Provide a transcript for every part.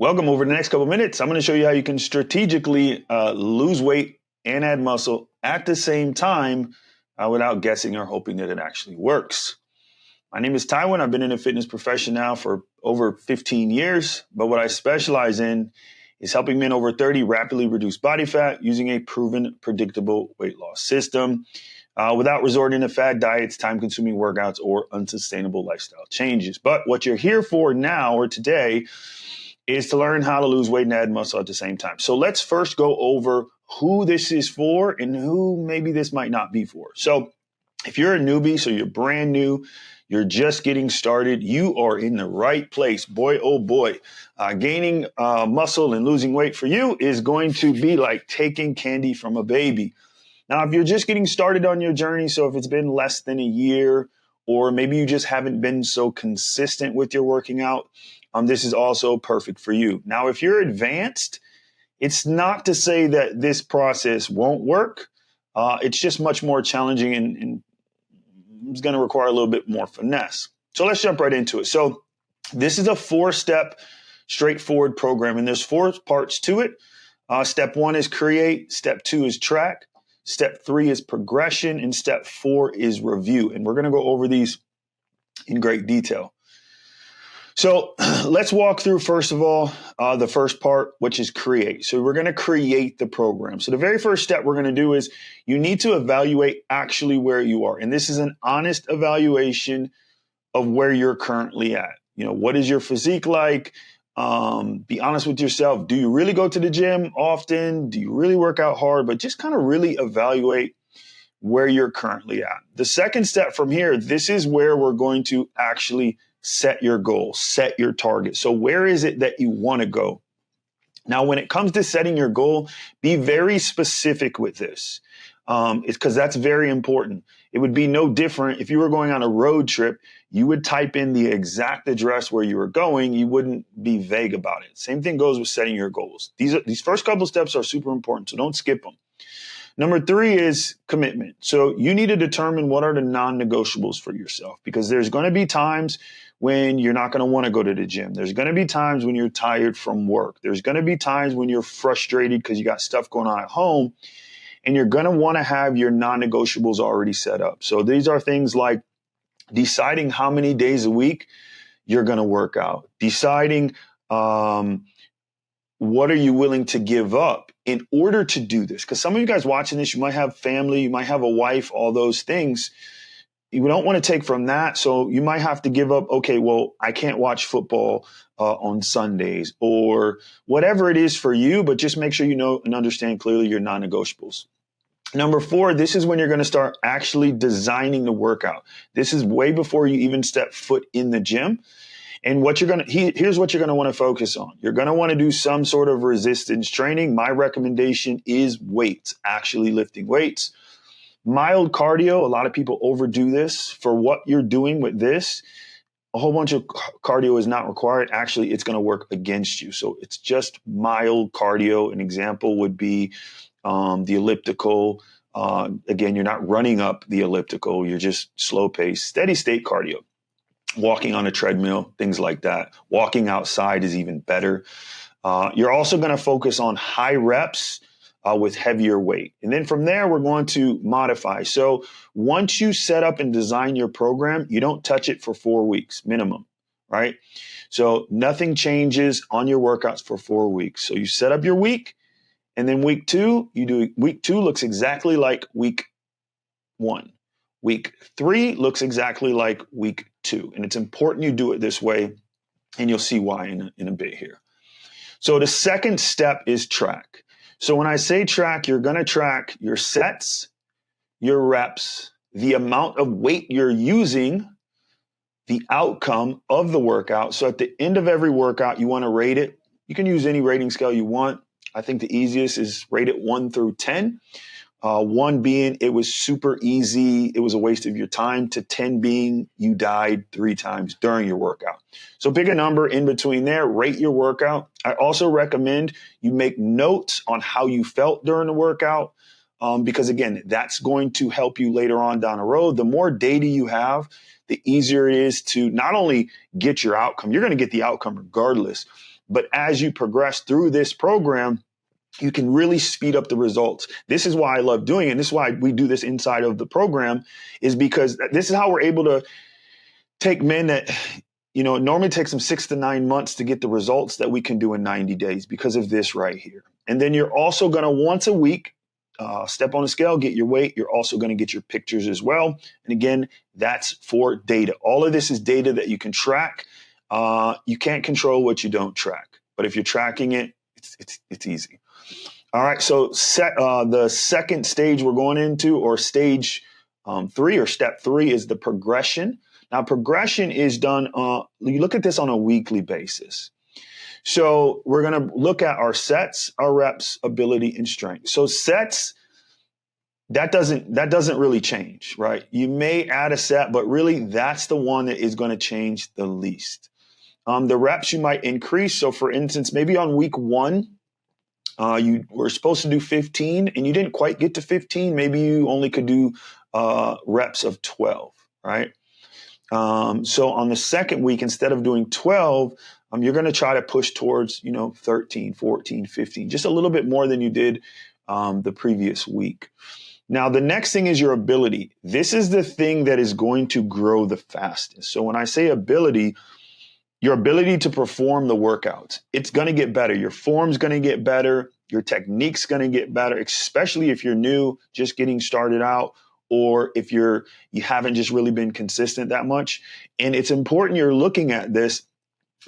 Welcome. Over the next couple minutes, I'm going to show you how you can strategically lose weight and add muscle at the same time without guessing or hoping that it actually works. My name is Tywin. I've been in the fitness profession now for over 15 years, but what I specialize in is helping men over 30 rapidly reduce body fat using a proven, predictable weight loss system without resorting to fad diets, time-consuming workouts, or unsustainable lifestyle changes. But what you're here for now or today is to learn how to lose weight and add muscle at the same time. So let's first go over who this is for and who maybe this might not be for. So if you're a newbie, so you're brand new, you're just getting started, you are in the right place. Boy, oh boy, gaining muscle and losing weight for you is going to be like taking candy from a baby. Now, if you're just getting started on your journey, so if it's been less than a year, or maybe you just haven't been so consistent with your working out, this is also perfect for you. Now, if you're advanced, it's not to say that this process won't work. It's just much more challenging and it's going to require a little bit more finesse. So let's jump right into it. So this is a 4-step straightforward program, and there's 4 parts to it. Step 1 is create. Step 2 is track. Step 3 is progression, and step 4 is review. And we're going to go over these in great detail. So let's walk through, first of all, the first part, which is create. So we're going to create the program. So the very first step we're going to do is you need to evaluate actually where you are. And this is an honest evaluation of where you're currently at. You know, what is your physique like? Be honest with yourself. Do you really go to the gym often? Do you really work out hard? But just kind of really evaluate where you're currently at. The second step from here, this is where we're going to actually set your goal, set your target. So where is it that you want to go? Now, when it comes to setting your goal, be very specific with this. It's because that's very important. It would be no different if you were going on a road trip. You would type in the exact address where you were going. You wouldn't be vague about it. Same thing goes with setting your goals. These first couple steps are super important, so don't skip them. Number 3 is commitment. So you need to determine what are the non-negotiables for yourself, because there's going to be times when you're not going to want to go to the gym. There's going to be times when you're tired from work. There's going to be times when you're frustrated because you got stuff going on at home, and you're going to want to have your non-negotiables already set up. So these are things like deciding how many days a week you're going to work out, deciding what are you willing to give up in order to do this? Because some of you guys watching this, you might have family, you might have a wife, all those things. You don't want to take from that. So you might have to give up, okay, well, I can't watch football on Sundays or whatever it is for you, but just make sure you know and understand clearly your non-negotiables. Number 4, this is when you're going to start actually designing the workout. This is way before you even step foot in the gym. And what here's what you're going to want to focus on. You're going to want to do some sort of resistance training. My recommendation is weights, actually lifting weights. Mild cardio, a lot of people overdo this. For what you're doing with this, a whole bunch of cardio is not required. Actually, it's going to work against you. So it's just mild cardio. An example would be the elliptical. Again, you're not running up the elliptical. You're just slow pace, steady state cardio. Walking on a treadmill, things like that. Walking outside is even better. You're also going to focus on high reps with heavier weight. And then from there, we're going to modify. So once you set up and design your program, you don't touch it for 4 weeks minimum, right? So nothing changes on your workouts for 4 weeks. So you set up your week, and then week 2, week 2 looks exactly like week 1. Week 3 looks exactly like week 2. And it's important you do it this way, and you'll see why in a bit here. So the second step is track. So when I say track, you're going to track your sets, your reps, the amount of weight you're using, the outcome of the workout. So at the end of every workout, you want to rate it. You can use any rating scale you want. I think the easiest is rate it 1 through 10. 1 being it was super easy, it was a waste of your time, to 10 being you died 3 times during your workout. So pick a number in between there, rate your workout. I also recommend you make notes on how you felt during the workout because, again, that's going to help you later on down the road. The more data you have, the easier it is to not only get your outcome, you're going to get the outcome regardless, But as you progress through this program, you can really speed up the results. This is why I love doing it. And this is why we do this inside of the program, is because this is how we're able to take men that, it normally takes them 6 to 9 months to get the results that we can do in 90 days because of this right here. And then you're also going to once a week step on a scale, get your weight. You're also going to get your pictures as well. And again, that's for data. All of this is data that you can track. You can't control what you don't track. But if you're tracking it, it's easy. All right, so the second stage we're going into, or stage 3 or step 3, is the progression. Now, progression is done, you look at this on a weekly basis. So we're going to look at our sets, our reps, ability, and strength. So sets, that doesn't really change, right? You may add a set, but really that's the one that is going to change the least. The reps you might increase. So for instance, maybe on week 1, you were supposed to do 15 and you didn't quite get to 15. Maybe you only could do reps of 12, right? So on the second week, instead of doing 12, you're going to try to push towards, 13, 14, 15, just a little bit more than you did the previous week. Now, the next thing is your ability. This is the thing that is going to grow the fastest. So when I say ability, your ability to perform the workouts, it's going to get better. Your form's going to get better. Your technique's going to get better, especially if you're new, just getting started out, or if you haven't just really been consistent that much. And it's important you're looking at this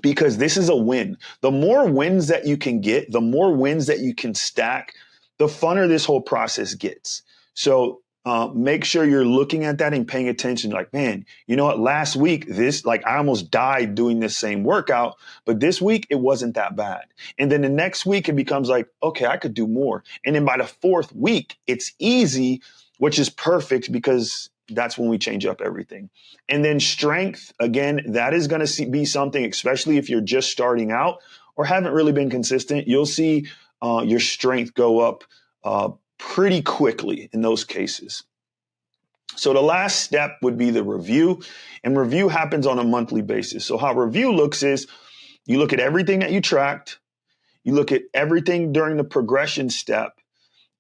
because this is a win. The more wins that you can get, the more wins that you can stack, the funner this whole process gets. So make sure you're looking at that and paying attention. Like, man, you know what? Last week, I almost died doing this same workout, but this week it wasn't that bad. And then the next week it becomes like, okay, I could do more. And then by the 4th week, it's easy, which is perfect because that's when we change up everything. And then strength, again, that is going to be something, especially if you're just starting out or haven't really been consistent, you'll see your strength go up pretty quickly in those cases. So the last step would be the review, and review happens on a monthly basis. So how review looks is you look at everything that you tracked, you look at everything during the progression step,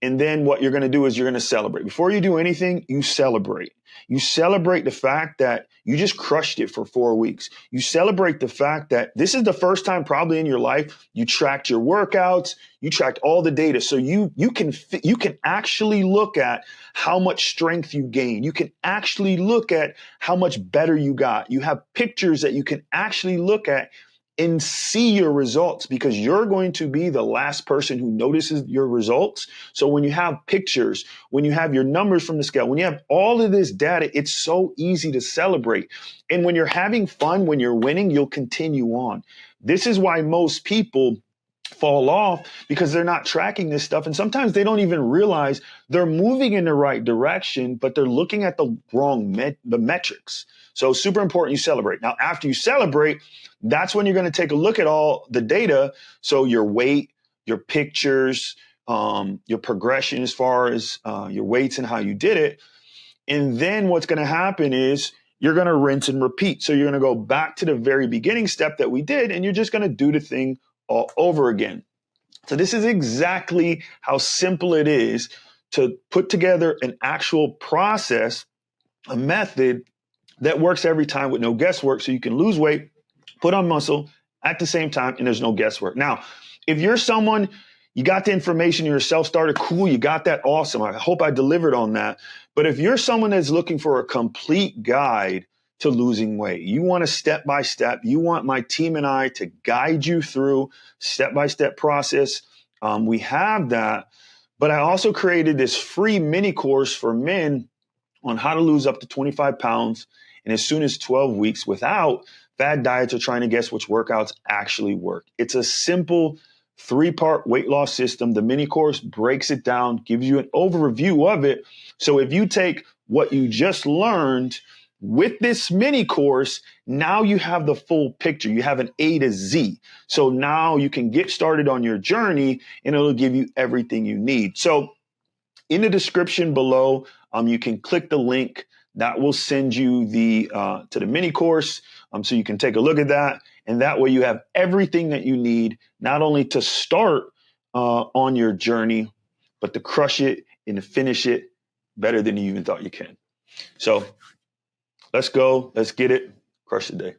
and then what you're going to do is you're going to celebrate. Before you do anything, you celebrate. You celebrate the fact that you just crushed it for 4 weeks. You celebrate the fact that this is the first time probably in your life you tracked your workouts, you tracked all the data. So you can actually look at how much strength you gained. You can actually look at how much better you got. You have pictures that you can actually look at and see your results, because you're going to be the last person who notices your results. So when you have pictures, when you have your numbers from the scale, when you have all of this data, it's so easy to celebrate. And when you're having fun, when you're winning, you'll continue on. This is why most people fall off, because they're not tracking this stuff. And sometimes they don't even realize they're moving in the right direction, but they're looking at the wrong the metrics. So super important you celebrate. Now, after you celebrate, that's when you're going to take a look at all the data. So your weight, your pictures, your progression as far as your weights and how you did it. And then what's going to happen is you're going to rinse and repeat. So you're going to go back to the very beginning step that we did, and you're just going to do the thing all over again. So this is exactly how simple it is to put together an actual process, a method that works every time with no guesswork, so you can lose weight, put on muscle at the same time, and there's no guesswork. Now, if you're someone, you got the information, you're a self-starter, cool, you got that, awesome. I hope I delivered on that. But if you're someone that's looking for a complete guide to losing weight, you want a step-by-step, you want my team and I to guide you through step-by-step process, we have that. But I also created this free mini course for men on how to lose up to 25 pounds in as soon as 12 weeks without fad diets or trying to guess which workouts actually work. It's a simple 3-part weight loss system. The mini course breaks it down, gives you an overview of it. So if you take what you just learned with this mini course, now you have the full picture. You have an A to Z. So now you can get started on your journey, and it'll give you everything you need. So in the description below, you can click the link that will send you to the mini course, so you can take a look at that. And that way you have everything that you need, not only to start on your journey, but to crush it and to finish it better than you even thought you can. So let's go. Let's get it. Crush the day.